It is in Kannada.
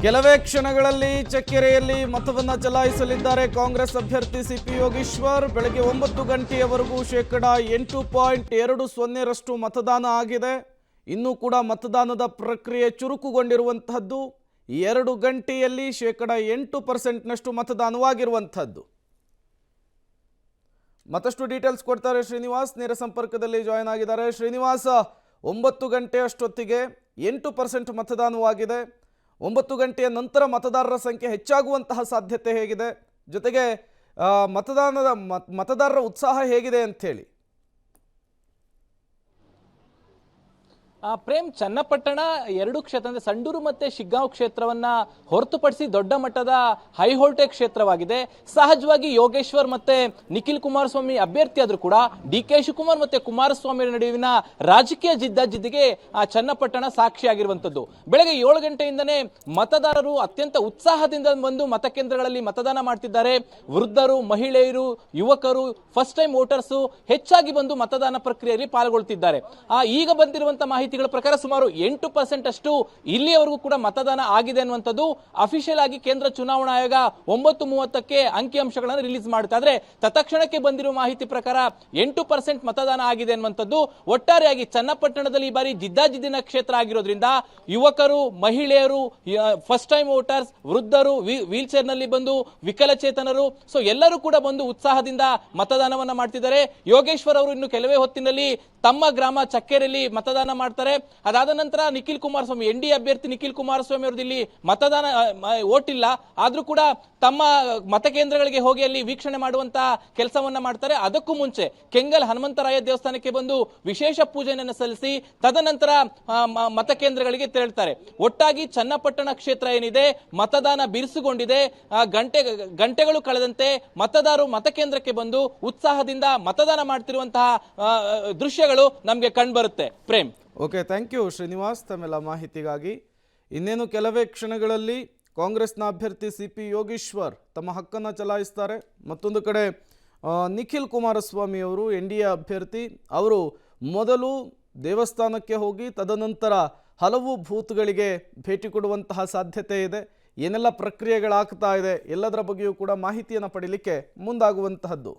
ಕೆಲವೇ ಕ್ಷಣಗಳಲ್ಲಿ ಚಕ್ಕೆರೆಯಲ್ಲಿ ಮತವನ್ನು ಚಲಾಯಿಸಲಿದ್ದಾರೆ ಕಾಂಗ್ರೆಸ್ ಅಭ್ಯರ್ಥಿ ಸಿಪಿ ಯೋಗೀಶ್ವರ್. ಬೆಳಗ್ಗೆ 9 ಗಂಟೆಯವರೆಗೂ 8.20% ಮತದಾನ ಆಗಿದೆ. ಇನ್ನೂ ಕೂಡ ಮತದಾನದ ಪ್ರಕ್ರಿಯೆ ಚುರುಕುಗೊಂಡಿರುವಂತಹದ್ದು. 2 ಗಂಟೆಯಲ್ಲಿ 8% ಮತದಾನವಾಗಿರುವಂತಹದ್ದು. ಮತ್ತಷ್ಟು ಡೀಟೇಲ್ಸ್ ಕೊಡ್ತಾರೆ ಶ್ರೀನಿವಾಸ್, ನೇರ ಸಂಪರ್ಕದಲ್ಲಿ ಜಾಯಿನ್ ಆಗಿದ್ದಾರೆ. ಶ್ರೀನಿವಾಸ, 9 ಗಂಟೆ ಅಷ್ಟೊತ್ತಿಗೆ 8% ಮತದಾನವಾಗಿದೆ. 9 ಗಂಟೆಯ ನಂತರ ಮತದಾರರ ಸಂಖ್ಯೆ ಹೆಚ್ಚಾಗುವಂತಹ ಸಾಧ್ಯತೆ ಹೇಗಿದೆ? ಜೊತೆಗೆ ಮತದಾರರ ಉತ್ಸಾಹ ಹೇಗಿದೆ ಅಂತ ಹೇಳಿ. ಪ್ರೇಮ್, ಚನ್ನಪಟ್ಟಣ 2 ಕ್ಷೇತ್ರ ಅಂದ್ರೆ ಸಂಡೂರು ಮತ್ತೆ ಶಿಗ್ಗಾಂವ್ ಕ್ಷೇತ್ರವನ್ನ ಹೊರತುಪಡಿಸಿ ದೊಡ್ಡ ಮಟ್ಟದ ಹೈವೋಲ್ಟೇಜ್ ಕ್ಷೇತ್ರವಾಗಿದೆ. ಸಹಜವಾಗಿ ಯೋಗೇಶ್ವರ್ ಮತ್ತೆ ನಿಖಿಲ್ ಕುಮಾರಸ್ವಾಮಿ ಅಭ್ಯರ್ಥಿ ಆದ್ರೂ ಕೂಡ ಡಿ.ಕೆ. ಶಿವಕುಮಾರ್ ಮತ್ತೆ ಕುಮಾರಸ್ವಾಮಿ ನಡುವಿನ ರಾಜಕೀಯ ಜಿದ್ದಾಜಿದ್ದಿಗೆ ಚನ್ನಪಟ್ಟಣ ಸಾಕ್ಷಿಯಾಗಿರುವಂತದ್ದು. ಬೆಳಗ್ಗೆ 7 ಗಂಟೆಯಿಂದನೇ ಮತದಾರರು ಅತ್ಯಂತ ಉತ್ಸಾಹದಿಂದ ಬಂದು ಮತಕೇಂದ್ರಗಳಲ್ಲಿ ಮತದಾನ ಮಾಡ್ತಿದ್ದಾರೆ. ವೃದ್ಧರು, ಮಹಿಳೆಯರು, ಯುವಕರು, ಫಸ್ಟ್ ಟೈಮ್ ವೋಟರ್ಸ್ ಹೆಚ್ಚಾಗಿ ಬಂದು ಮತದಾನ ಪ್ರಕ್ರಿಯೆಯಲ್ಲಿ ಪಾಲ್ಗೊಳ್ತಿದ್ದಾರೆ. ಈಗ ಬಂದಿರುವಂತಹ ಮಾಹಿತಿಗಳ ಪ್ರಕಾರ ಸುಮಾರು 8% ಅಷ್ಟು ಇಲ್ಲಿಯವರೆಗೂ ಕೂಡ ಮತದಾನ ಆಗಿದೆ ಅನ್ನುವಂಥದ್ದು ಅಫಿಷಿಯಲ್ ಆಗಿ ಕೇಂದ್ರ ಚುನಾವಣಾ ಆಯೋಗ 9:30ಕ್ಕೆ ಅಂಕಿಅಂಶಗಳನ್ನು ರಿಲೀಸ್ ಮಾಡುತ್ತೆ. ಆದ್ರೆ ತತ್ಕ್ಷಣಕ್ಕೆ ಬಂದಿರುವ ಮಾಹಿತಿ ಪ್ರಕಾರ 8% ಮತದಾನ ಆಗಿದೆ ಅನ್ನುವಂಥದ್ದು. ಒಟ್ಟಾರೆಯಾಗಿ ಚನ್ನಪಟ್ಟಣದಲ್ಲಿ ಈ ಬಾರಿ ಜಿದ್ದಾಜಿದ್ದಿನ ಕ್ಷೇತ್ರ ಆಗಿರೋದ್ರಿಂದ ಯುವಕರು, ಮಹಿಳೆಯರು, ಫಸ್ಟ್ ಟೈಮ್ ವೋಟರ್ಸ್, ವೃದ್ಧರು, ವೀಲ್ ಚೇರ್ ನಲ್ಲಿ ಬಂದು ವಿಕಲಚೇತನರು, ಸೊ ಎಲ್ಲರೂ ಕೂಡ ಬಂದು ಉತ್ಸಾಹದಿಂದ ಮತದಾನವನ್ನ ಮಾಡ್ತಿದ್ದಾರೆ. ಯೋಗೇಶ್ವರ್ ಅವರು ಇನ್ನು ಕೆಲವೇ ಹೊತ್ತಿನಲ್ಲಿ ತಮ್ಮ ಗ್ರಾಮ ಚಕ್ಕೆರೆಯಲ್ಲಿ ಮತದಾನ ಮಾಡ್ತಾರೆ. ಅದಾದ ನಂತರ ನಿಖಿಲ್ ಕುಮಾರಸ್ವಾಮಿ, ಎನ್ ಡಿ ಅಭ್ಯರ್ಥಿ ನಿಖಿಲ್ ಕುಮಾರಸ್ವಾಮಿ ಅವರದ್ದು ಇಲ್ಲಿ ಮತದಾನ ಓಟ್ ಇಲ್ಲ, ಆದ್ರೂ ಕೂಡ ತಮ್ಮ ಮತಕೇಂದ್ರಗಳಿಗೆ ಹೋಗಿ ಅಲ್ಲಿ ವೀಕ್ಷಣೆ ಮಾಡುವಂತ ಕೆಲಸವನ್ನ ಮಾಡ್ತಾರೆ. ಅದಕ್ಕೂ ಮುಂಚೆ ಕೆಂಗಲ್ ಹನುಮಂತರಾಯ ದೇವಸ್ಥಾನಕ್ಕೆ ಬಂದು ವಿಶೇಷ ಪೂಜೆಯನ್ನು ಸಲ್ಲಿಸಿ ತದನಂತರ ಮತಕೇಂದ್ರಗಳಿಗೆ ತೆರಳುತ್ತಾರೆ. ಒಟ್ಟಾಗಿ ಚನ್ನಪಟ್ಟಣ ಕ್ಷೇತ್ರ ಏನಿದೆ ಮತದಾನ ಬಿರುಸುಗೊಂಡಿದೆ. ಗಂಟೆಗಳು ಕಳೆದಂತೆ ಮತದಾರರು ಮತಕೇಂದ್ರಕ್ಕೆ ಬಂದು ಉತ್ಸಾಹದಿಂದ ಮತದಾನ ಮಾಡ್ತಿರುವಂತಹ ದೃಶ್ಯಗಳು ನಮಗೆ ಕಂಡುಬರುತ್ತೆ. Prem, okay, thank you Srinivas ತಮ್ಮೆಲ್ಲ ಮಾಹಿತಿಗಾಗಿ. ಇನ್ನೇನು ಕೆಲವೇ ಕ್ಷಣಗಳಲ್ಲಿ ಕಾಂಗ್ರೆಸ್ನ ಅಭ್ಯರ್ಥಿ ಸಿಪಿ ಯೋಗೀಶ್ವರ್ ತಮ್ಮ ಹಕ್ಕನ್ನು ಚಲಾಯಿಸ್ತಾರೆ. ಮತ್ತೊಂದು ಕಡೆ ನಿಖಿಲ್ ಕುಮಾರಸ್ವಾಮಿ ಅವರು NDA ಅಭ್ಯರ್ಥಿ, ಅವರು ಮೊದಲು ದೇವಸ್ಥಾನಕ್ಕೆ ಹೋಗಿ ತದನಂತರ ಹಲವು ಬೂತ್ಗಳಿಗೆ ಭೇಟಿ ಕೊಡುವಂತಹ ಸಾಧ್ಯತೆ ಇದೆ. ಏನೆಲ್ಲ ಪ್ರಕ್ರಿಯೆಗಳಾಗ್ತಾ ಇದೆ ಎಲ್ಲದರ ಬಗ್ಗೆಯೂ ಕೂಡ ಮಾಹಿತಿಯನ್ನು ಪಡೀಲಿಕ್ಕೆ ಮುಂದಾಗುವಂತಹದ್ದು.